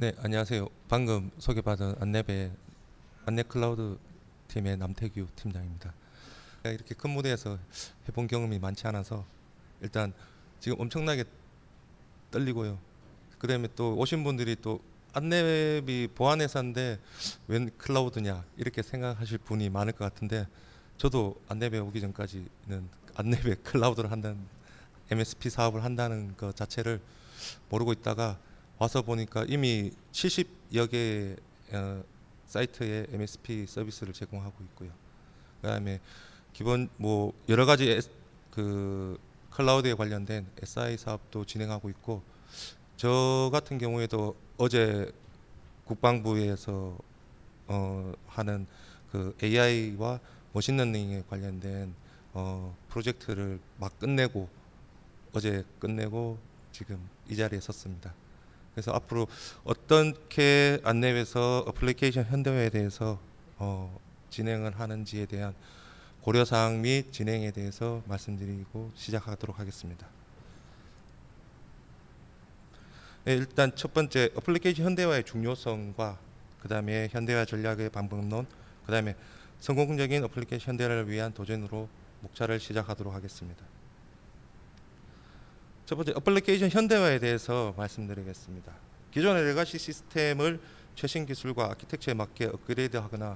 네, 안녕하세요. 방금 소개받은 안내클라우드 팀의 남태규 팀장입니다. 제가 이렇게 큰 무대에서 해본 경험이 많지 않아서 일단 지금 엄청나게 떨리고요. 그다음에 또 오신 분들이 또 안내비 보안회사인데 웬 클라우드냐 이렇게 생각하실 분이 많을 것 같은데 저도 안내배 오기 전까지는 안내배 클라우드를 한다는 MSP 사업을 한다는 것 자체를 모르고 있다가 와서 보니까 이미 70여 개의 사이트에 MSP 서비스를 제공하고 있고요. 그다음에 기본 뭐 여러 가지 그 클라우드에 관련된 SI 사업도 진행하고 있고, 저 같은 경우에도 어제 국방부에서 하는 그 AI와 머신러닝에 관련된 프로젝트를 막 끝내고 어제 끝내고 지금 이 자리에 섰습니다. 그래서 앞으로 어떻게 안내에서 어플리케이션 현대화에 대해서 진행을 하는지에 대한 고려사항 및 진행에 대해서 말씀드리고 시작하도록 하겠습니다. 네, 일단 첫 번째 어플리케이션 현대화의 중요성과 그 다음에 현대화 전략의 방법론, 그 다음에 성공적인 어플리케이션 현대화를 위한 도전으로 목차를 시작하도록 하겠습니다. 첫 번째 어플리케이션 현대화에 대해서 말씀드리겠습니다. 기존의 레가시 시스템을 최신 기술과 아키텍처에 맞게 업그레이드하거나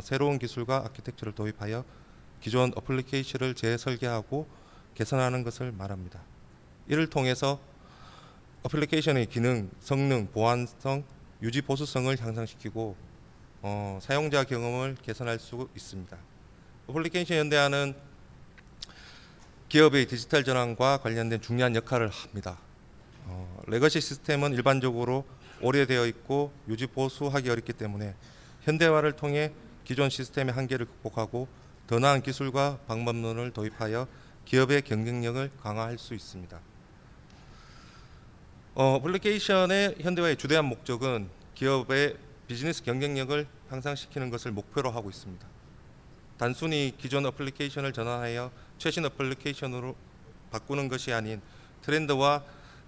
새로운 기술과 아키텍처를 도입하여 기존 어플리케이션을 재설계하고 개선하는 것을 말합니다. 이를 통해서 어플리케이션의 기능, 성능, 보안성, 유지 보수성을 향상시키고 사용자 경험을 개선할 수 있습니다. 어플리케이션 현대화는 기업의 디지털 전환과 관련된 중요한 역할을 합니다. 레거시 시스템은 일반적으로 오래되어 있고 유지 보수하기 어렵기 때문에 현대화를 통해 기존 시스템의 한계를 극복하고 더 나은 기술과 방법론을 도입하여 기업의 경쟁력을 강화할 수 있습니다. 어플리케이션의 현대화의 주대한 목적은 기업의 비즈니스 경쟁력을 향상시키는 것을 목표로 하고 있습니다. 단순히 기존 어플리케이션을 전환하여 최신 어플리케이션으로 바꾸는 것이 아닌 트렌드와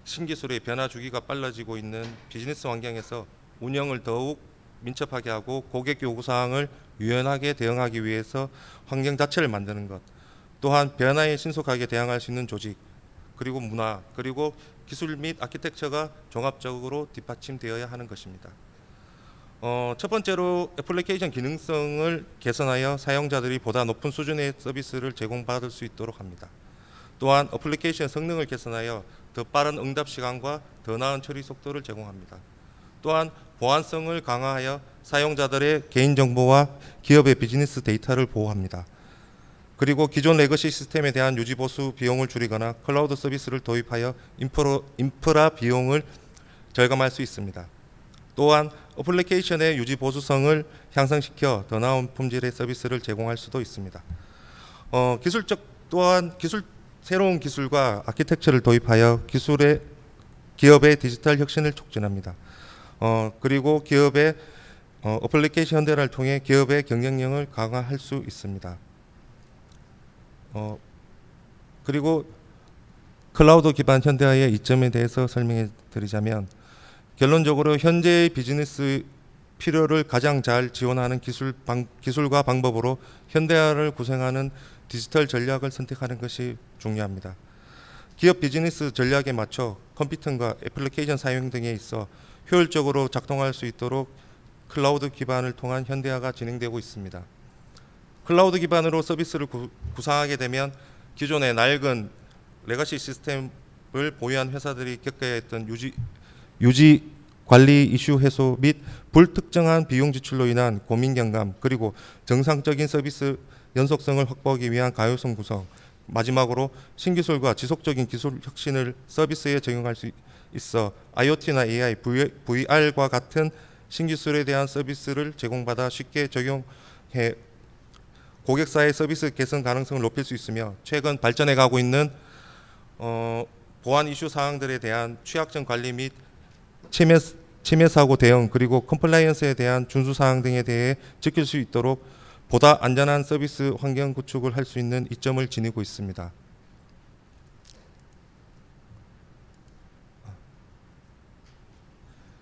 신기술의 변화 주기가 빨라지고 있는 비즈니스 환경에서 운영을 더욱 민첩하게 하고 고객 요구사항을 유연하게 대응하기 위해서 환경 자체를 만드는 것, 또한 변화에 신속하게 대응할 수 있는 조직, 그리고 문화, 그리고 기술 및 아키텍처가 종합적으로 뒷받침되어야 하는 것입니다. 첫 번째로 애플리케이션 기능성을 개선하여 사용자들이 보다 높은 수준의 서비스를 제공받을 수 있도록 합니다. 또한 어플리케이션 성능을 개선하여 더 빠른 응답 시간과 더 나은 처리 속도를 제공합니다. 또한 보안성을 강화하여 사용자들의 개인정보와 기업의 비즈니스 데이터를 보호합니다. 그리고 기존 레거시 시스템에 대한 유지 보수 비용을 줄이거나 클라우드 서비스를 도입하여 인프라 비용을 절감할 수 있습니다. 또한 어플리케이션의 유지 보수성을 향상시켜 더 나은 품질의 서비스를 제공할 수도 있습니다. 또한 새로운 기술과 아키텍처를 도입하여 기업의 디지털 혁신을 촉진합니다. 그리고 기업의 어플리케이션 현대화를 통해 기업의 경쟁력을 강화할 수 있습니다. 그리고 클라우드 기반 현대화의 이점에 대해서 설명해 드리자면, 결론적으로 현재의 비즈니스 필요를 가장 잘 지원하는 기술과 방법으로 현대화를 구성하는 디지털 전략을 선택하는 것이 중요합니다. 기업 비즈니스 전략에 맞춰 컴퓨팅과 애플리케이션 사용 등에 있어 효율적으로 작동할 수 있도록 클라우드 기반을 통한 현대화가 진행되고 있습니다. 클라우드 기반으로 서비스를 구상하게 되면 기존의 낡은 레거시 시스템을 보유한 회사들이 겪어야 했던 유지 관리 이슈 해소 및 불특정한 비용 지출로 인한 고민 경감, 그리고 정상적인 서비스 연속성을 확보하기 위한 가용성 구성, 마지막으로 신기술과 지속적인 기술 혁신을 서비스에 적용할 수 있어 IoT나 AI, VR과 같은 신기술에 대한 서비스를 제공받아 쉽게 적용해 고객사의 서비스 개선 가능성을 높일 수 있으며, 최근 발전해 가고 있는 보안 이슈 사항들에 대한 취약점 관리 및 침해 사고 대응, 그리고 컴플라이언스에 대한 준수 사항 등에 대해 지킬 수 있도록 보다 안전한 서비스 환경 구축을 할 수 있는 이점을 지니고 있습니다.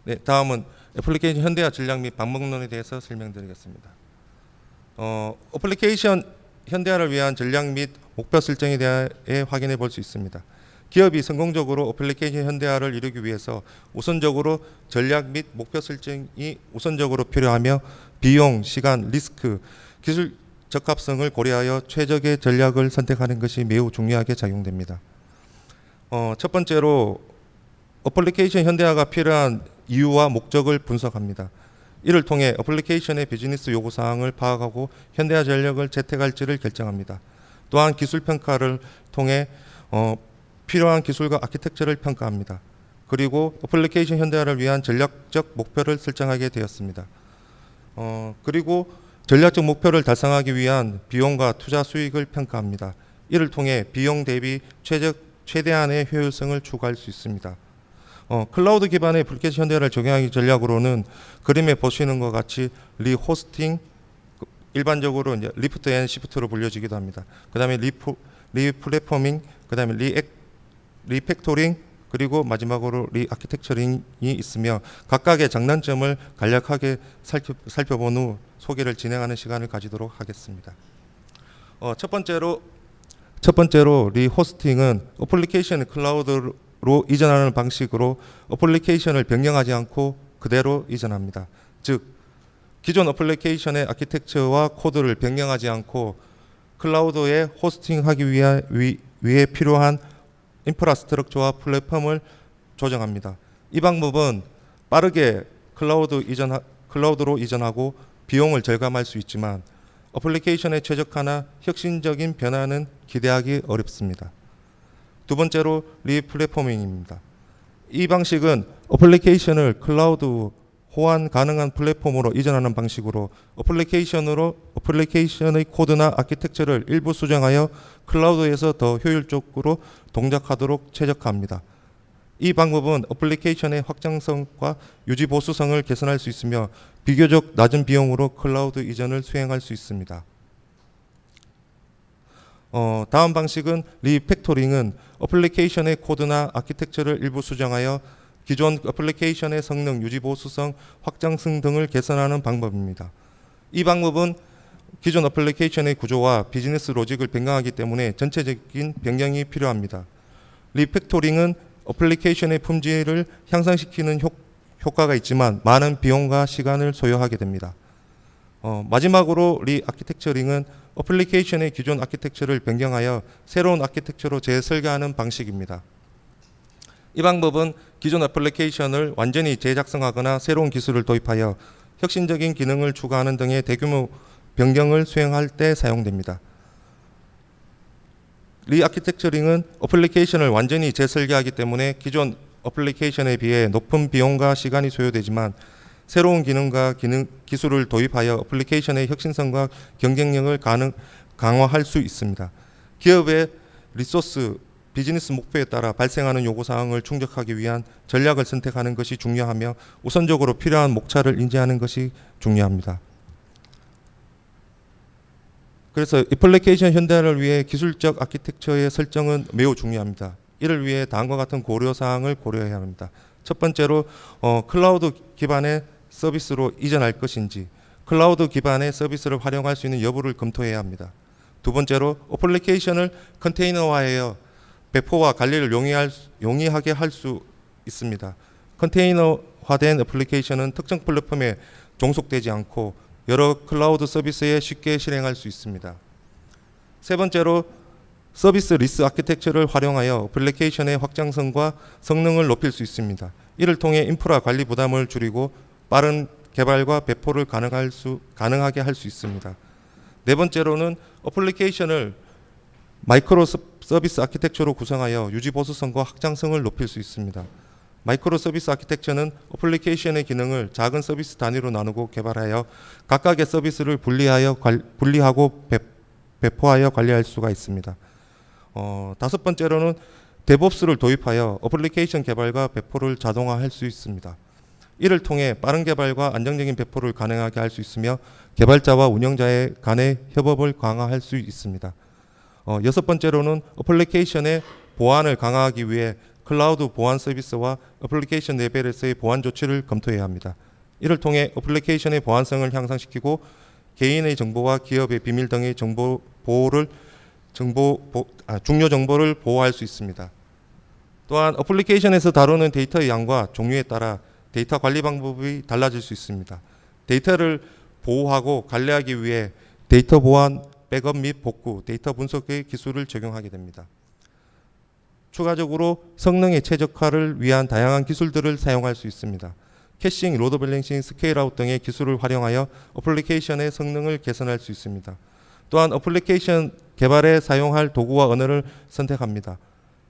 네, 다음은 애플리케이션 현대화 전략 및 방법론에 대해서 설명드리겠습니다. 애플리케이션 현대화를 위한 전략 및 목표 설정에 대해 확인해 볼 수 있습니다. 기업이 성공적으로 애플리케이션 현대화를 이루기 위해서 우선적으로 전략 및 목표 설정이 우선적으로 필요하며 비용, 시간, 리스크, 기술 적합성을 고려하여 최적의 전략을 선택하는 것이 매우 중요하게 작용됩니다. 첫 번째로 애플리케이션 현대화가 필요한 이유와 목적을 분석합니다. 이를 통해 애플리케이션의 비즈니스 요구사항을 파악하고 현대화 전략을 채택할지를 결정합니다. 또한 기술 평가를 통해 필요한 기술과 아키텍처를 평가합니다. 그리고 애플리케이션 현대화를 위한 전략적 목표를 설정하게 되었습니다. 그리고 전략적 목표를 달성하기 위한 비용과 투자 수익을 평가합니다. 이를 통해 비용 대비 최대한의 효율성을 추구할 수 있습니다. 클라우드 기반의 애플리케이션 현대화를 적용하기 전략으로는 그림에 보시는 것 같이 리호스팅, 일반적으로 이제 리프트 앤 시프트로 불려지기도 합니다. 그 다음에 리플랫포밍, 그 다음에 리팩토링, 그리고 마지막으로 리아키텍처링이 있으며 각각의 장단점을 간략하게 살펴본 후 소개를 진행하는 시간을 가지도록 하겠습니다. 첫 번째로 리호스팅은 애플리케이션을 클라우드로 이전하는 방식으로 애플리케이션을 변경하지 않고 그대로 이전합니다. 즉 기존 애플리케이션의 아키텍처와 코드를 변경하지 않고 클라우드에 호스팅하기 위해 필요한 인프라스트럭처와 플랫폼을 조정합니다. 이 방법은 빠르게 클라우드로 이전하고 비용을 절감할 수 있지만 애플리케이션의 최적화나 혁신적인 변화는 기대하기 어렵습니다. 두 번째로 리플랫포밍입니다. 이 방식은 애플리케이션을 클라우드 호환 가능한 플랫폼으로 이전하는 방식으로 애플리케이션의 코드나 아키텍처를 일부 수정하여 클라우드에서 더 효율적으로 동작하도록 최적화합니다. 이 방법은 애플리케이션의 확장성과 유지 보수성을 개선할 수 있으며 비교적 낮은 비용으로 클라우드 이전을 수행할 수 있습니다. 다음 방식은 리팩토링은 애플리케이션의 코드나 아키텍처를 일부 수정하여 기존 애플리케이션의 성능, 유지 보수성, 확장성 등을 개선하는 방법입니다. 이 방법은 기존 애플리케이션의 구조와 비즈니스 로직을 변경하기 때문에 전체적인 변경이 필요합니다. 리팩토링은 애플리케이션의 품질을 향상시키는 효과가 있지만 많은 비용과 시간을 소요하게 됩니다. 마지막으로 리아키텍처링은 애플리케이션의 기존 아키텍처를 변경하여 새로운 아키텍처로 재설계하는 방식입니다. 이 방법은 기존 애플리케이션을 완전히 재작성하거나 새로운 기술을 도입하여 혁신적인 기능을 추가하는 등의 대규모 변경을 수행할 때 사용됩니다. 리아키텍처링은 애플리케이션을 완전히 재설계하기 때문에 기존 애플리케이션에 비해 높은 비용과 시간이 소요되지만 새로운 기능과 기술을 도입하여 애플리케이션의 혁신성과 경쟁력을 강화할 수 있습니다. 기업의 리소스, 비즈니스 목표에 따라 발생하는 요구사항을 충족하기 위한 전략을 선택하는 것이 중요하며 우선적으로 필요한 목차를 인지하는 것이 중요합니다. 그래서 애플리케이션 현대화를 위해 기술적 아키텍처의 설정은 매우 중요합니다. 이를 위해 다음과 같은 고려사항을 고려해야 합니다. 첫 번째로 클라우드 기반의 서비스로 이전할 것인지 클라우드 기반의 서비스를 활용할 수 있는 여부를 검토해야 합니다. 두 번째로 애플리케이션을 컨테이너화하여 배포와 관리를 용이하게 할 수 있습니다. 컨테이너화된 애플리케이션은 특정 플랫폼에 종속되지 않고 여러 클라우드 서비스에 쉽게 실행할 수 있습니다. 세 번째로 서비스 리스 아키텍처를 활용하여 애플리케이션의 확장성과 성능을 높일 수 있습니다. 이를 통해 인프라 관리 부담을 줄이고 빠른 개발과 배포를 가능하게 할 수 있습니다. 네 번째로는 애플리케이션을 마이크로 서비스 아키텍처로 구성하여 유지 보수성과 확장성을 높일 수 있습니다. 마이크로 서비스 아키텍처는 애플리케이션의 기능을 작은 서비스 단위로 나누고 개발하여 각각의 서비스를 분리하고 배포하여 관리할 수가 있습니다. 다섯 번째로는 데브옵스를 도입하여 애플리케이션 개발과 배포를 자동화할 수 있습니다. 이를 통해 빠른 개발과 안정적인 배포를 가능하게 할 수 있으며 개발자와 운영자의 간의 협업을 강화할 수 있습니다. 여섯 번째로는 애플리케이션의 보안을 강화하기 위해 클라우드 보안 서비스와 애플리케이션 레벨에서의 보안 조치를 검토해야 합니다. 이를 통해 애플리케이션의 보안성을 향상시키고 개인의 정보와 기업의 비밀 등의 중요 정보를 보호할 수 있습니다. 또한 애플리케이션에서 다루는 데이터의 양과 종류에 따라 데이터 관리 방법이 달라질 수 있습니다. 데이터를 보호하고 관리하기 위해 데이터 보안, 백업 및 복구, 데이터 분석의 기술을 적용하게 됩니다. 추가적으로 성능의 최적화를 위한 다양한 기술들을 사용할 수 있습니다. 캐싱, 로드 밸런싱, 스케일아웃 등의 기술을 활용하여 애플리케이션의 성능을 개선할 수 있습니다. 또한 애플리케이션 개발에 사용할 도구와 언어를 선택합니다.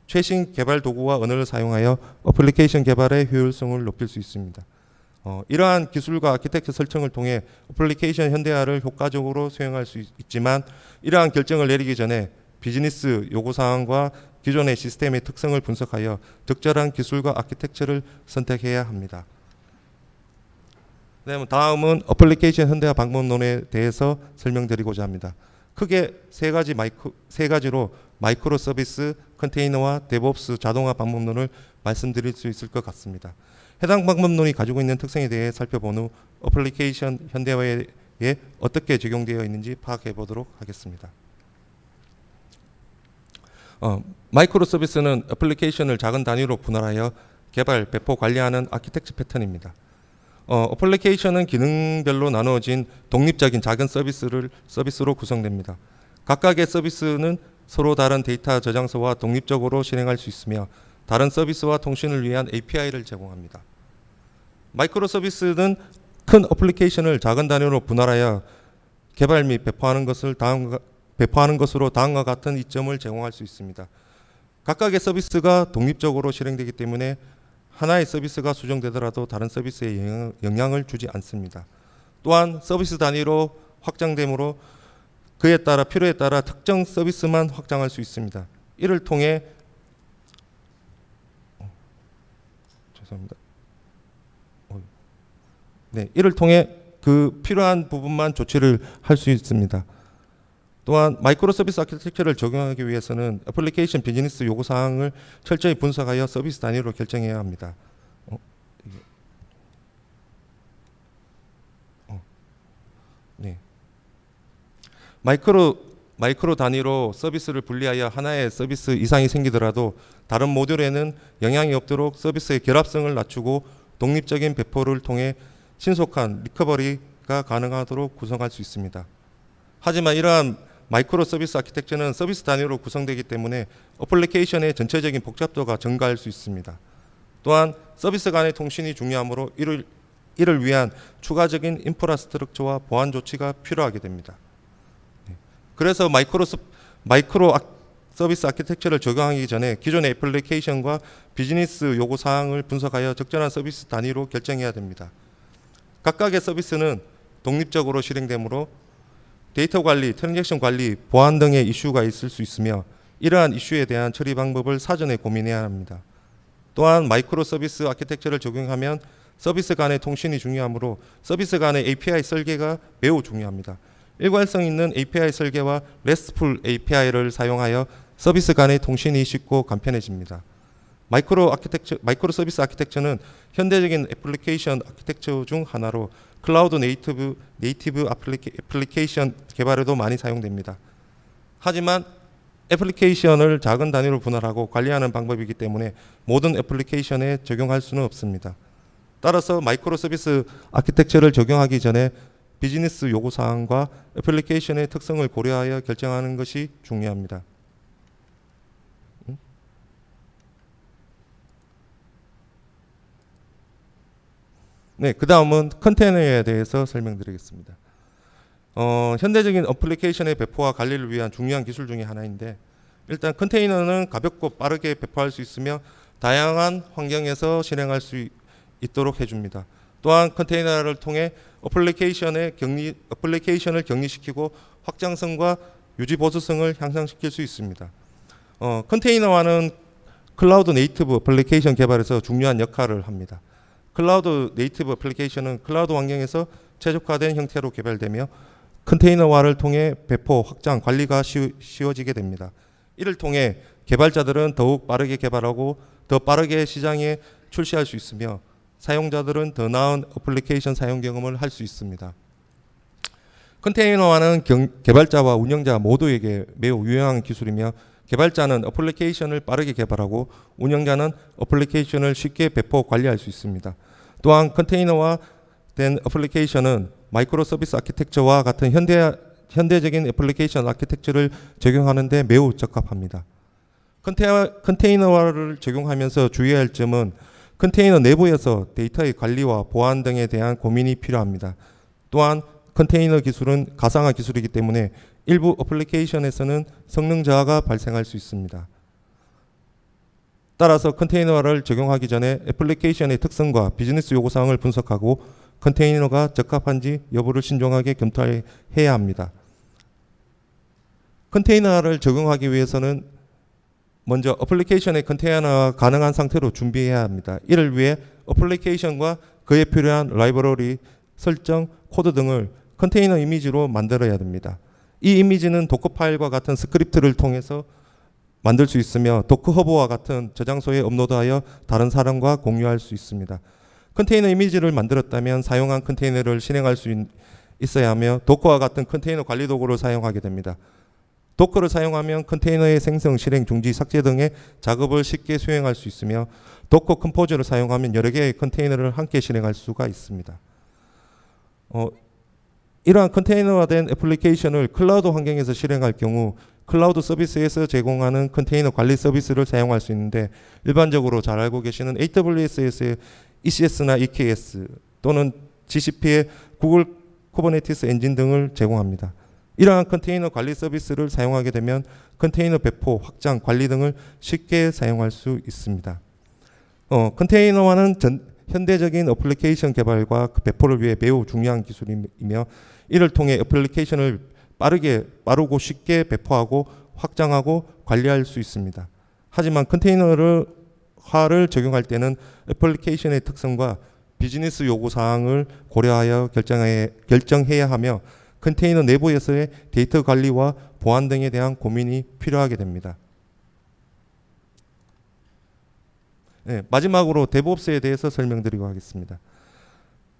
최신 개발 도구와 언어를 사용하여 애플리케이션 개발의 효율성을 높일 수 있습니다. 이러한 기술과 아키텍처 설정을 통해 애플리케이션 현대화를 효과적으로 수행할 수 있지만 이러한 결정을 내리기 전에 비즈니스 요구사항과 기존의 시스템의 특성을 분석하여 적절한 기술과 아키텍처를 선택해야 합니다. 다음은 애플리케이션 현대화 방법론에 대해서 설명드리고자 합니다. 크게 세 가지로 마이크로 서비스, 컨테이너와 데브옵스 자동화 방법론을 말씀드릴 수 있을 것 같습니다. 해당 방법론이 가지고 있는 특성에 대해 살펴본 후 애플리케이션 현대화에 어떻게 적용되어 있는지 파악해 보도록 하겠습니다. 마이크로 서비스는 애플리케이션을 작은 단위로 분할하여 개발, 배포, 관리하는 아키텍처 패턴입니다. 애플리케이션은 기능별로 나누어진 독립적인 작은 서비스로 구성됩니다. 각각의 서비스는 서로 다른 데이터 저장소와 독립적으로 실행할 수 있으며 다른 서비스와 통신을 위한 API를 제공합니다. 마이크로 서비스는 큰 애플리케이션을 작은 단위로 분할하여 개발 및 배포하는 것으로 다음과 같은 이점을 제공할 수 있습니다. 각각의 서비스가 독립적으로 실행되기 때문에 하나의 서비스가 수정되더라도 다른 서비스에 영향을 주지 않습니다. 또한 서비스 단위로 확장되므로 필요에 따라 특정 서비스만 확장할 수 있습니다. 이를 통해 그 필요한 부분만 조치를 할 수 있습니다. 또한 마이크로 서비스 아키텍처를 적용하기 위해서는 애플리케이션 비즈니스 요구 사항을 철저히 분석하여 서비스 단위로 결정해야 합니다. 마이크로 단위로 서비스를 분리하여 하나의 서비스 이상이 생기더라도 다른 모듈에는 영향이 없도록 서비스의 결합성을 낮추고 독립적인 배포를 통해 신속한 리커버리가 가능하도록 구성할 수 있습니다. 하지만 이러한 마이크로 서비스 아키텍처는 서비스 단위로 구성되기 때문에 애플리케이션의 전체적인 복잡도가 증가할 수 있습니다. 또한 서비스 간의 통신이 중요하므로 이를 위한 추가적인 인프라스트럭처와 보안 조치가 필요하게 됩니다. 그래서 마이크로 서비스 아키텍처를 적용하기 전에 기존의 애플리케이션과 비즈니스 요구 사항을 분석하여 적절한 서비스 단위로 결정해야 됩니다. 각각의 서비스는 독립적으로 실행되므로 데이터 관리, 트랜잭션 관리, 보안 등의 이슈가 있을 수 있으며 이러한 이슈에 대한 처리 방법을 사전에 고민해야 합니다. 또한 마이크로 서비스 아키텍처를 적용하면 서비스 간의 통신이 중요하므로 서비스 간의 API 설계가 매우 중요합니다. 일관성 있는 API 설계와 RESTful API를 사용하여 서비스 간의 통신이 쉽고 간편해집니다. 마이크로 서비스 아키텍처는 현대적인 애플리케이션 아키텍처 중 하나로 클라우드 네이티브 애플리케이션 개발에도 많이 사용됩니다. 하지만 애플리케이션을 작은 단위로 분할하고 관리하는 방법이기 때문에 모든 애플리케이션에 적용할 수는 없습니다. 따라서 마이크로 서비스 아키텍처를 적용하기 전에 비즈니스 요구 사항과 애플리케이션의 특성을 고려하여 결정하는 것이 중요합니다. 그 다음은 컨테이너에 대해서 설명드리겠습니다. 현대적인 애플리케이션의 배포와 관리를 위한 중요한 기술 중에 하나인데 일단 컨테이너는 가볍고 빠르게 배포할 수 있으며 다양한 환경에서 실행할 수 있도록 해줍니다. 또한 컨테이너를 통해 애플리케이션을 격리시키고 확장성과 유지 보수성을 향상시킬 수 있습니다. 컨테이너화는 클라우드 네이티브 애플리케이션 개발에서 중요한 역할을 합니다. 클라우드 네이티브 애플리케이션은 클라우드 환경에서 최적화된 형태로 개발되며 컨테이너화를 통해 배포, 확장, 관리가 쉬워지게 됩니다. 이를 통해 개발자들은 더욱 빠르게 개발하고 더 빠르게 시장에 출시할 수 있으며 사용자들은 더 나은 어플리케이션 사용 경험을 할 수 있습니다. 컨테이너화는 개발자와 운영자 모두에게 매우 유용한 기술이며 개발자는 어플리케이션을 빠르게 개발하고 운영자는 어플리케이션을 쉽게 배포 관리할 수 있습니다. 또한 컨테이너화된 어플리케이션은 마이크로 서비스 아키텍처와 같은 현대적인 애플리케이션 아키텍처를 적용하는 데 매우 적합합니다. 컨테이너화를 적용하면서 주의해야 할 점은 컨테이너 내부에서 데이터의 관리와 보안 등에 대한 고민이 필요합니다. 또한 컨테이너 기술은 가상화 기술이기 때문에 일부 어플리케이션에서는 성능 저하가 발생할 수 있습니다. 따라서 컨테이너화를 적용하기 전에 애플리케이션의 특성과 비즈니스 요구사항을 분석하고 컨테이너가 적합한지 여부를 신중하게 검토해야 합니다. 컨테이너화를 적용하기 위해서는 먼저 어플리케이션의 컨테이너화가 가능한 상태로 준비해야 합니다. 이를 위해 어플리케이션과 그에 필요한 라이브러리, 설정, 코드 등을 컨테이너 이미지로 만들어야 됩니다. 이 이미지는 도커 파일과 같은 스크립트를 통해서 만들 수 있으며 도커 허브와 같은 저장소에 업로드하여 다른 사람과 공유할 수 있습니다. 컨테이너 이미지를 만들었다면 사용한 컨테이너를 실행할 수 있어야 하며 도커와 같은 컨테이너 관리 도구를 사용하게 됩니다. 도커를 사용하면 컨테이너의 생성, 실행, 중지, 삭제 등의 작업을 쉽게 수행할 수 있으며 도커 컴포저를 사용하면 여러 개의 컨테이너를 함께 실행할 수가 있습니다. 이러한 컨테이너화된 애플리케이션을 클라우드 환경에서 실행할 경우 클라우드 서비스에서 제공하는 컨테이너 관리 서비스를 사용할 수 있는데 일반적으로 잘 알고 계시는 AWS의 ECS나 EKS 또는 GCP의 구글 쿠버네티스 엔진 등을 제공합니다. 이러한 컨테이너 관리 서비스를 사용하게 되면 컨테이너 배포, 확장, 관리 등을 쉽게 사용할 수 있습니다. 컨테이너화는 현대적인 어플리케이션 개발과 그 배포를 위해 매우 중요한 기술이며 이를 통해 어플리케이션을 빠르고 쉽게 배포하고 확장하고 관리할 수 있습니다. 하지만 컨테이너화를 적용할 때는 애플리케이션의 특성과 비즈니스 요구 사항을 고려하여 결정해야 하며 컨테이너 내부에서의 데이터 관리와 보안 등에 대한 고민이 필요하게 됩니다. 네, 마지막으로 데브옵스에 대해서 설명드리고 하겠습니다.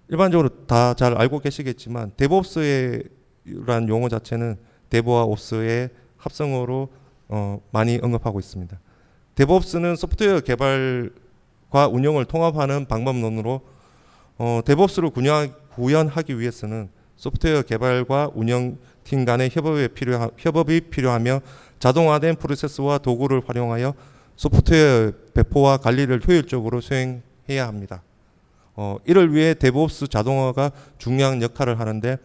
일반적으로 다 잘 알고 계시겠지만 데브옵스라는 용어 자체는 데브와 옵스의 합성어로 많이 언급하고 있습니다. 데브옵스는 소프트웨어 개발과 운영을 통합하는 방법론으로 데브옵스를 구현하기 위해서는 소프트웨어 개발과 운영팀 간의 협업이 필요하며 자동화된 프로세스와 도구를 활용하여 소프트웨어 배포와 관리를 효율적으로 수행해야 합니다. 이를 위해 데브옵스 자동화가 중요한 역할을 하는데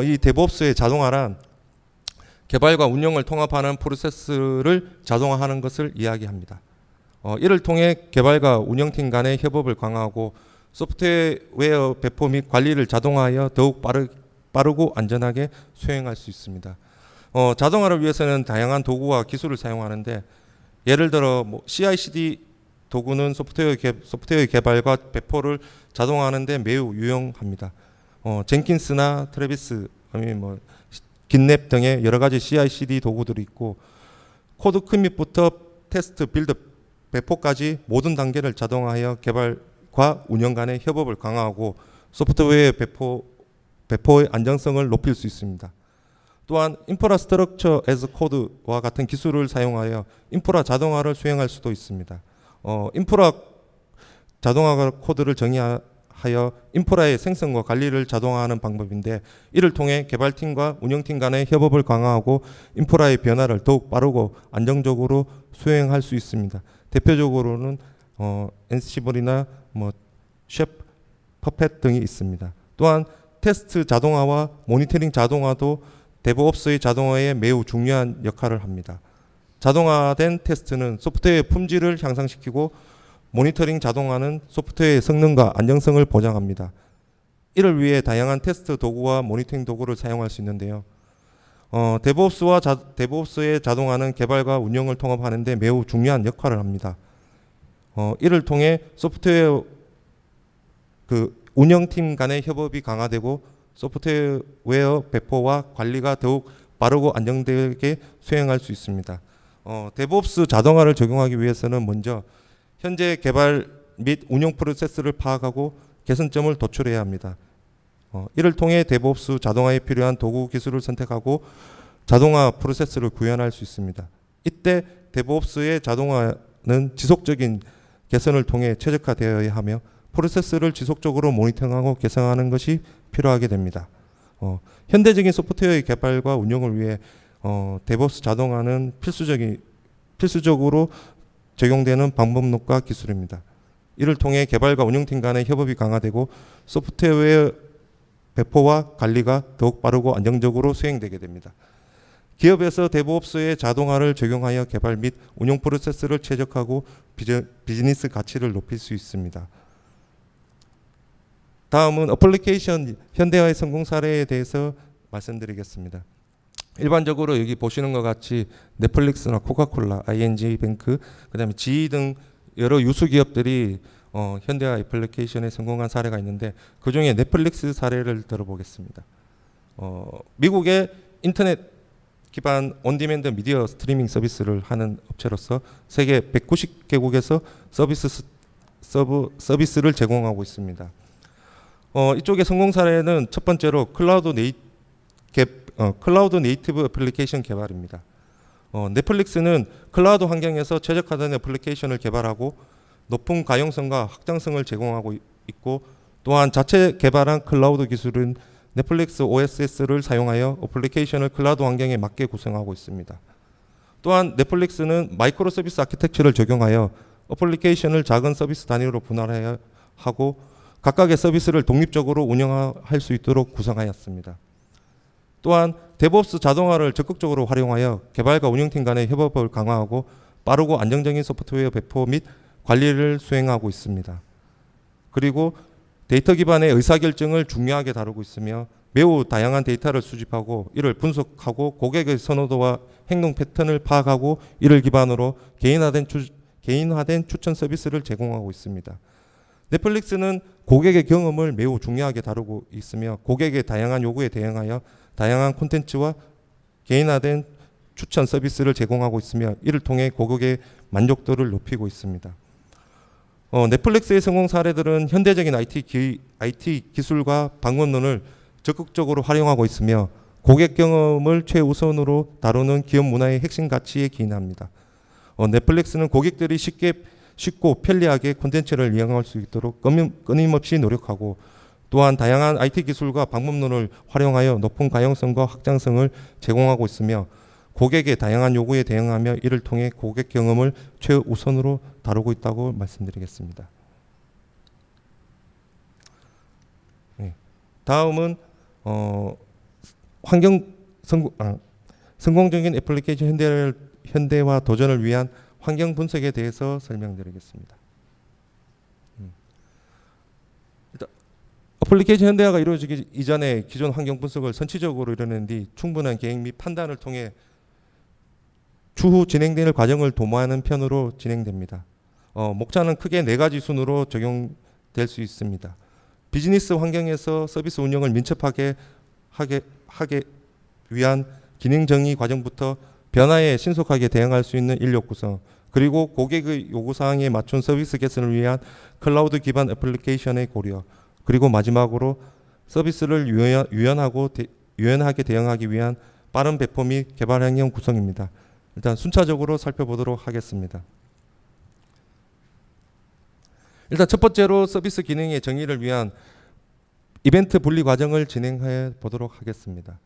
이 데브옵스의 자동화란 개발과 운영을 통합하는 프로세스를 자동화하는 것을 이야기합니다. 이를 통해 개발과 운영팀 간의 협업을 강화하고 소프트웨어 배포 및 관리를 자동화하여 더욱 빠르고 안전하게 수행할 수 있습니다. 자동화를 위해서는 다양한 도구와 기술을 사용하는데 예를 들어 CI/CD 도구는 소프트웨어 개발과 배포를 자동화하는 데 매우 유용합니다. 젠킨스나 트래비스, 아니면 깃랩 등의 여러 가지 CI/CD 도구들이 있고 코드 커밋부터 테스트, 빌드, 배포까지 모든 단계를 자동화하여 개발과 운영 간의 협업을 강화하고 소프트웨어 배포의 안정성을 높일 수 있습니다. 또한 인프라스트럭처 애즈 코드와 같은 기술을 사용하여 인프라 자동화를 수행할 수도 있습니다. 인프라 자동화 코드를 정의하여 인프라의 생성과 관리를 자동화하는 방법인데 이를 통해 개발팀과 운영팀 간의 협업을 강화하고 인프라의 변화를 더욱 빠르고 안정적으로 수행할 수 있습니다. 대표적으로는 엔시블이나 셰프, 퍼펫 등이 있습니다. 또한 테스트 자동화와 모니터링 자동화도 데브옵스의 자동화에 매우 중요한 역할을 합니다. 자동화된 테스트는 소프트웨어의 품질을 향상시키고 모니터링 자동화는 소프트웨어의 성능과 안정성을 보장합니다. 이를 위해 다양한 테스트 도구와 모니터링 도구를 사용할 수 있는데요. 데브옵스의 자동화는 개발과 운영을 통합하는 데 매우 중요한 역할을 합니다. 이를 통해 소프트웨어 운영팀 간의 협업이 강화되고 소프트웨어 배포와 관리가 더욱 빠르고 안정되게 수행할 수 있습니다. 데브옵스 자동화를 적용하기 위해서는 먼저 현재 개발 및 운영 프로세스를 파악하고 개선점을 도출해야 합니다. 이를 통해 데브옵스 자동화에 필요한 도구 기술을 선택하고 자동화 프로세스를 구현할 수 있습니다. 이때 데브옵스의 자동화는 지속적인 개선을 통해 최적화되어야 하며 프로세스를 지속적으로 모니터링하고 개선하는 것이 필요하게 됩니다. 현대적인 소프트웨어의 개발과 운영을 위해 데브옵스 자동화는 필수적으로 적용되는 방법론과 기술입니다. 이를 통해 개발과 운영팀 간의 협업이 강화되고 소프트웨어 배포와 관리가 더욱 빠르고 안정적으로 수행되게 됩니다. 기업에서 데브옵스의 자동화를 적용하여 개발 및 운영 프로세스를 최적화하고 비즈니스 가치를 높일 수 있습니다. 다음은 어플리케이션 현대화의 성공 사례에 대해서 말씀드리겠습니다. 일반적으로 여기 보시는 것 같이 넷플릭스나 코카콜라, ING뱅크, 그다음에 GE 등 여러 유수 기업들이 현대화 애플리케이션에 성공한 사례가 있는데 그 중에 넷플릭스 사례를 들어보겠습니다. 미국의 인터넷 기반 온디맨드 미디어 스트리밍 서비스를 하는 업체로서 세계 190개국에서 서비스를 제공하고 있습니다. 이쪽의 성공 사례는 첫 번째로 클라우드 네이티브 애플리케이션 개발입니다. 넷플릭스는 클라우드 환경에서 최적화된 애플리케이션을 개발하고 높은 가용성과 확장성을 제공하고 있고 또한 자체 개발한 클라우드 기술은 넷플릭스 OSS를 사용하여 애플리케이션을 클라우드 환경에 맞게 구성하고 있습니다. 또한 넷플릭스는 마이크로 서비스 아키텍처를 적용하여 애플리케이션을 작은 서비스 단위로 분할하여 하고 각각의 서비스를 독립적으로 운영할 수 있도록 구성하였습니다. 또한 데브옵스 자동화를 적극적으로 활용하여 개발과 운영팀 간의 협업을 강화하고 빠르고 안정적인 소프트웨어 배포 및 관리를 수행하고 있습니다. 그리고 데이터 기반의 의사결정을 중요하게 다루고 있으며 매우 다양한 데이터를 수집하고 이를 분석하고 고객의 선호도와 행동 패턴을 파악하고 이를 기반으로 개인화된 추천 서비스를 제공하고 있습니다. 넷플릭스는 고객의 경험을 매우 중요하게 다루고 있으며 고객의 다양한 요구에 대응하여 다양한 콘텐츠와 개인화된 추천 서비스를 제공하고 있으며 이를 통해 고객의 만족도를 높이고 있습니다. 넷플릭스의 성공 사례들은 현대적인 IT 기술과 방법론을 적극적으로 활용하고 있으며 고객 경험을 최우선으로 다루는 기업 문화의 핵심 가치에 기인합니다. 넷플릭스는 고객들이 쉽고 편리하게 콘텐츠를 이용할 수 있도록 끊임없이 노력하고 또한 다양한 IT 기술과 방법론을 활용하여 높은 가용성과 확장성을 제공하고 있으며 고객의 다양한 요구에 대응하며 이를 통해 고객 경험을 최우선으로 다루고 있다고 말씀드리겠습니다. 네. 다음은 성공적인 애플리케이션 현대화 도전을 위한 환경 분석에 대해서 설명드리겠습니다. 일단 애플리케이션 현대화가 이루어지기 이전에 기존 환경 분석을 선취적으로 이뤄낸 뒤 충분한 계획 및 판단을 통해 추후 진행될 과정을 도모하는 편으로 진행됩니다. 목차는 크게 4가지 순으로 적용될 수 있습니다. 비즈니스 환경에서 서비스 운영을 민첩하게 하게 위한 기능 정의 과정부터 변화에 신속하게 대응할 수 있는 인력 구성, 그리고 고객의 요구사항에 맞춘 서비스 개선을 위한 클라우드 기반 애플리케이션의 고려, 그리고 마지막으로 서비스를 유연하게 대응하기 위한 빠른 배포 및 개발 환경 구성입니다. 일단 순차적으로 살펴보도록 하겠습니다. 일단 첫 번째로 서비스 기능의 정의를 위한 이벤트 분리 과정을 진행해 보도록 하겠습니다.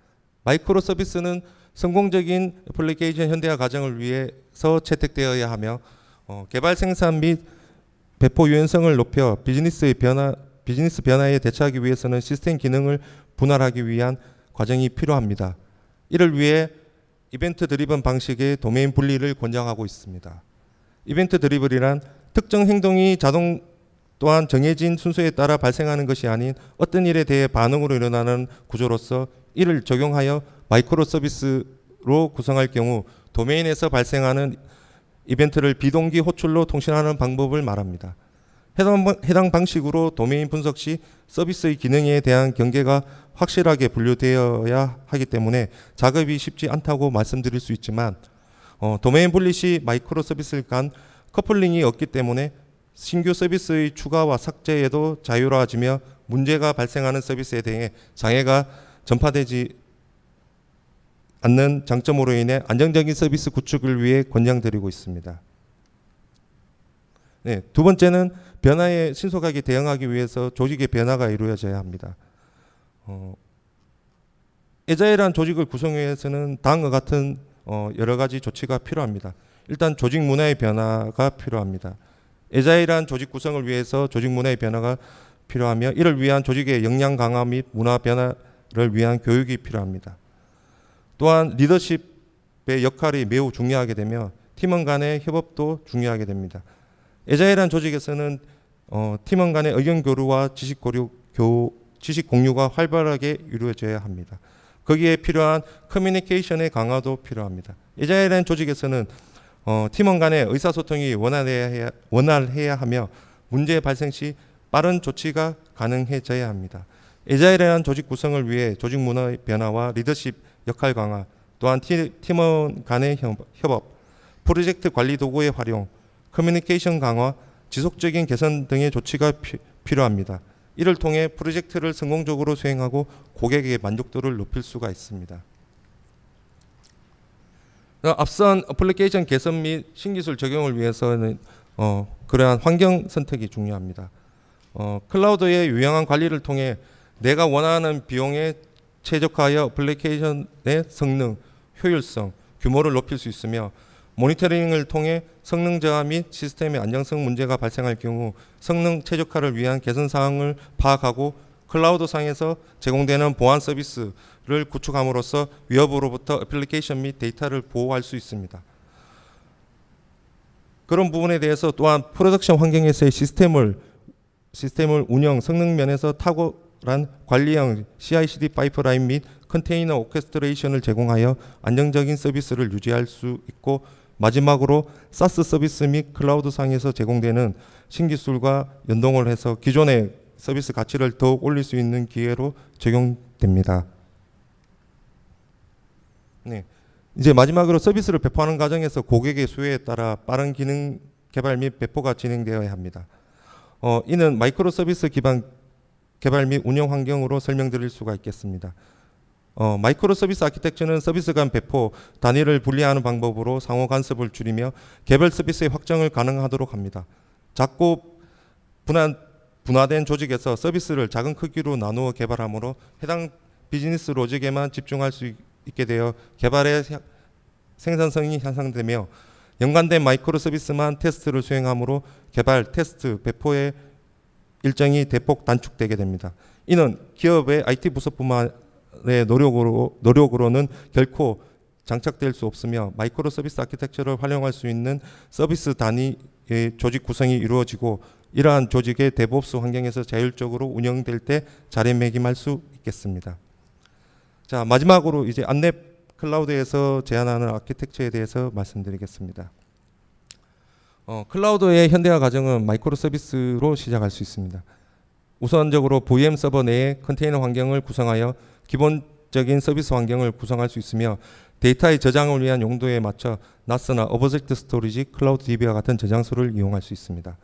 마이크로 서비스는 성공적인 애플리케이션 현대화 과정을 위해서 채택되어야 하며 개발 생산 및 배포 유연성을 높여 비즈니스 변화에 대처하기 위해서는 시스템 기능을 분할하기 위한 과정이 필요합니다. 이를 위해 이벤트 드리븐 방식의 도메인 분리를 권장하고 있습니다. 이벤트 드리븐이란 특정 행동이 또한 정해진 순서에 따라 발생하는 것이 아닌 어떤 일에 대해 반응으로 일어나는 구조로서 이를 적용하여 마이크로 서비스로 구성할 경우 도메인에서 발생하는 이벤트를 비동기 호출로 통신하는 방법을 말합니다. 해당 방식으로 도메인 분석 시 서비스의 기능에 대한 경계가 확실하게 분류되어야 하기 때문에 작업이 쉽지 않다고 말씀드릴 수 있지만 도메인 분리 시 마이크로 서비스 간 커플링이 없기 때문에 신규 서비스의 추가와 삭제에도 자유로워지며 문제가 발생하는 서비스에 대해 장애가 전파되지 않는 장점으로 인해 안정적인 서비스 구축을 위해 권장드리고 있습니다. 네, 두 번째는 변화에 신속하게 대응하기 위해서 조직의 변화가 이루어져야 합니다. 애자일한 조직을 구성하기 위해서는 다음과 같은 여러 가지 조치가 필요합니다. 일단 조직 문화의 변화가 필요합니다. 애자일한 조직 구성을 위해서 조직 문화의 변화가 필요하며 이를 위한 조직의 역량 강화 및 문화 변화를 위한 교육이 필요합니다. 또한 리더십의 역할이 매우 중요하게 되며 팀원 간의 협업도 중요하게 됩니다. 애자일한 조직에서는 팀원 간의 의견 교류와 지식 공유가 활발하게 이루어져야 합니다. 거기에 필요한 커뮤니케이션의 강화도 필요합니다. 애자일한 조직에서는 팀원 간의 의사소통이 원활해야 하며 문제 발생 시 빠른 조치가 가능해져야 합니다. 애자일한 조직 구성을 위해 조직 문화의 변화와 리더십 역할 강화, 또한 팀원 간의 협업, 프로젝트 관리 도구의 활용, 커뮤니케이션 강화, 지속적인 개선 등의 조치가 필요합니다. 이를 통해 프로젝트를 성공적으로 수행하고 고객의 만족도를 높일 수가 있습니다. 앞선 어플리케이션 개선 및 신기술 적용을 위해서는 그러한 환경 선택이 중요합니다. 클라우드의 유용한 관리를 통해 내가 원하는 비용에 최적화하여 어플리케이션의 성능, 효율성, 규모를 높일 수 있으며 모니터링을 통해 성능 저하 및 시스템의 안정성 문제가 발생할 경우 성능 최적화를 위한 개선 사항을 파악하고 클라우드상에서 제공되는 보안 서비스를 구축함으로써 위협으로부터 어플리케이션 및 데이터를 보호할 수 있습니다. 그런 부분에 대해서 또한 프로덕션 환경에서의 시스템을 운영 성능 면에서 탁월한 관리형 CI/CD 파이프라인 및 컨테이너 오케스트레이션을 제공하여 안정적인 서비스를 유지할 수 있고, 마지막으로 사스 서비스 및 클라우드상에서 제공되는 신기술과 연동을 해서 기존의 서비스 가치를 더욱 올릴 수 있는 기회로 적용됩니다. 네. 이제 마지막으로 서비스를 배포하는 과정에서 고객의 수요에 따라 빠른 기능 개발 및 배포가 진행되어야 합니다. 이는 마이크로 서비스 기반 개발 및 운영 환경으로 설명드릴 수가 있겠습니다. 마이크로 서비스 아키텍처는 서비스 간 배포, 단위를 분리하는 방법으로 상호 간섭을 줄이며 개별 서비스의 확장을 가능하도록 합니다. 작고 분화된 조직에서 서비스를 작은 크기로 나누어 개발하므로 해당 비즈니스 로직에만 집중할 수 있게 되어 개발의 생산성이 향상되며 연관된 마이크로 서비스만 테스트를 수행하므로 개발, 테스트, 배포의 일정이 대폭 단축되게 됩니다. 이는 기업의 IT 부서뿐만의 노력으로는 결코 장착될 수 없으며 마이크로 서비스 아키텍처를 활용할 수 있는 서비스 단위의 조직 구성이 이루어지고 이러한 조직의 데브옵스 환경에서 자율적으로 운영될 때 자리매김할 수 있겠습니다. 자, 마지막으로 이제 안랩 클라우드에서 제안하는 아키텍처에 대해서 말씀드리겠습니다. 클라우드의 현대화 과정은 마이크로 서비스로 시작할 수 있습니다. 우선적으로 VM 서버 내에 컨테이너 환경을 구성하여 기본적인 서비스 환경을 구성할 수 있으며 데이터의 저장을 위한 용도에 맞춰 나스나 오브젝트 스토리지, 클라우드 DB와 같은 저장소를 이용할 수 있습니다.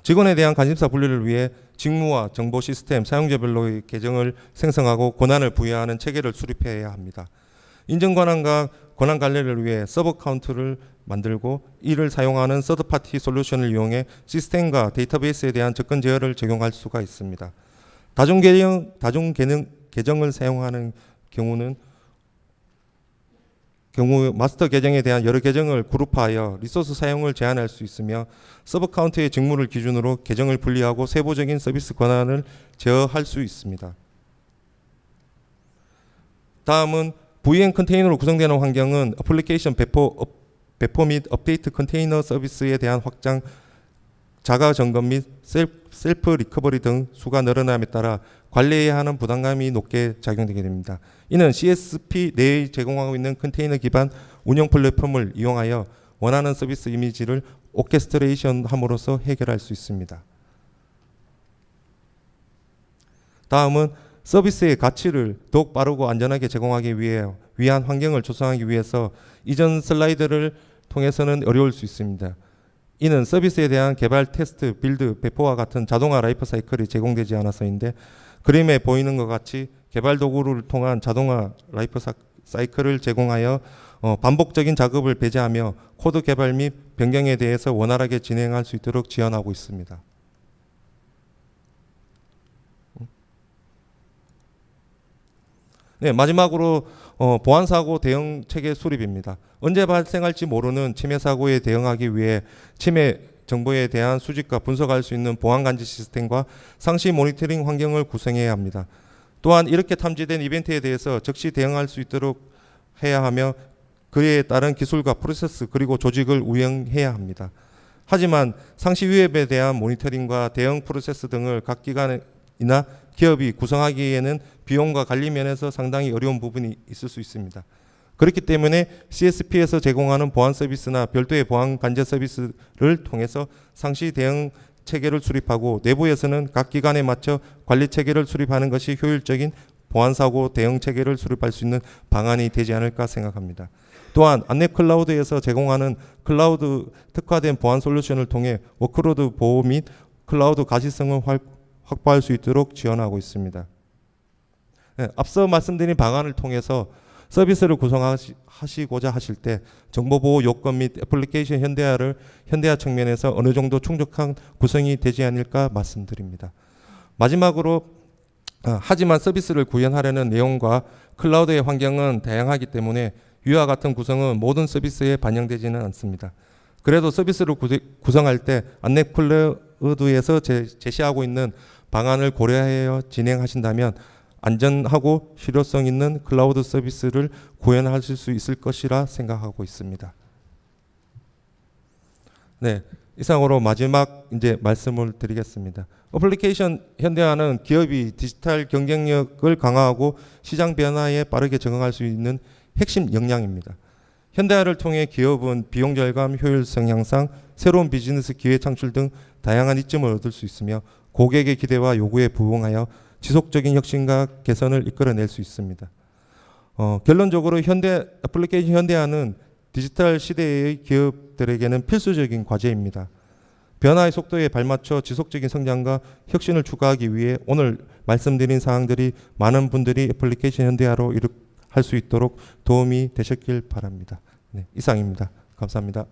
직원에 대한 관심사 분리를 위해 직무와 정보 시스템, 사용자별로의 계정을 생성하고 권한을 부여하는 체계를 수립해야 합니다. 인정 권한과 권한 관리를 위해 서버 카운트를 만들고 이를 사용하는 서드파티 솔루션을 이용해 시스템과 데이터베이스에 대한 접근 제어를 적용할 수가 있습니다. 다중 계정을 사용하는 경우 마스터 계정에 대한 여러 계정을 그룹화하여 리소스 사용을 제한할 수 있으며 서버 카운트의 직무를 기준으로 계정을 분리하고 세부적인 서비스 권한을 제어할 수 있습니다. 다음은 VM 컨테이너로 구성되는 환경은 애플리케이션 배포 및 업데이트 컨테이너 서비스에 대한 확장, 자가 점검 및 셀프 리커버리 등 수가 늘어남에 따라 관리해야 하는 부담감이 높게 작용되게 됩니다. 이는 CSP 내에 제공하고 있는 컨테이너 기반 운영 플랫폼을 이용하여 원하는 서비스 이미지를 오케스트레이션 함으로써 해결할 수 있습니다. 다음은 서비스의 가치를 더욱 빠르고 안전하게 제공하기 위한 환경을 조성하기 위해서 이전 슬라이드를 통해서는 어려울 수 있습니다. 이는 서비스에 대한 개발, 테스트, 빌드, 배포와 같은 자동화 라이프 사이클이 제공되지 않아서인데, 그림에 보이는 것 같이 개발 도구를 통한 자동화 라이프 사이클을 제공하여 반복적인 작업을 배제하며 코드 개발 및 변경에 대해서 원활하게 진행할 수 있도록 지원하고 있습니다. 네, 마지막으로 보안 사고 대응 체계 수립입니다. 언제 발생할지 모르는 침해 사고에 대응하기 위해 침해 정보에 대한 수집과 분석할 수 있는 보안 감지 시스템과 상시 모니터링 환경을 구성해야 합니다. 또한 이렇게 탐지된 이벤트에 대해서 즉시 대응할 수 있도록 해야 하며 그에 따른 기술과 프로세스 그리고 조직을 운영해야 합니다. 하지만 상시 위협에 대한 모니터링과 대응 프로세스 등을 각 기관이나 기업이 구성하기에는 비용과 관리 면에서 상당히 어려운 부분이 있을 수 있습니다. 그렇기 때문에 CSP에서 제공하는 보안 서비스나 별도의 보안 관제 서비스를 통해서 상시 대응 체계를 수립하고 내부에서는 각 기관에 맞춰 관리 체계를 수립하는 것이 효율적인 보안 사고 대응 체계를 수립할 수 있는 방안이 되지 않을까 생각합니다. 또한 안랩 클라우드에서 제공하는 클라우드 특화된 보안 솔루션을 통해 워크로드 보호 및 클라우드 가시성을 확보할 수 있도록 지원하고 있습니다. 네, 앞서 말씀드린 방안을 통해서 서비스를 구성하시고자 하실 때 정보보호 요건 및 애플리케이션 현대화 측면에서 어느 정도 충족한 구성이 되지 않을까 말씀드립니다. 마지막으로 하지만 서비스를 구현하려는 내용과 클라우드의 환경은 다양하기 때문에 위와 같은 구성은 모든 서비스에 반영되지는 않습니다. 그래도 서비스를 구성할 때 안랩 클라우드에서 제시하고 있는 방안을 고려하여 진행하신다면 안전하고 실효성 있는 클라우드 서비스를 구현하실 수 있을 것이라 생각하고 있습니다. 네, 이상으로 마지막 말씀을 드리겠습니다. 어플리케이션 현대화는 기업이 디지털 경쟁력을 강화하고 시장 변화에 빠르게 적응할 수 있는 핵심 역량입니다. 현대화를 통해 기업은 비용 절감, 효율성 향상, 새로운 비즈니스 기회 창출 등 다양한 이점을 얻을 수 있으며 고객의 기대와 요구에 부응하여 지속적인 혁신과 개선을 이끌어낼 수 있습니다. 결론적으로 애플리케이션 현대화는 디지털 시대의 기업들에게는 필수적인 과제입니다. 변화의 속도에 발맞춰 지속적인 성장과 혁신을 추구하기 위해 오늘 말씀드린 사항들이 많은 분들이 애플리케이션 현대화로 할 수 있도록 도움이 되셨길 바랍니다. 네, 이상입니다. 감사합니다.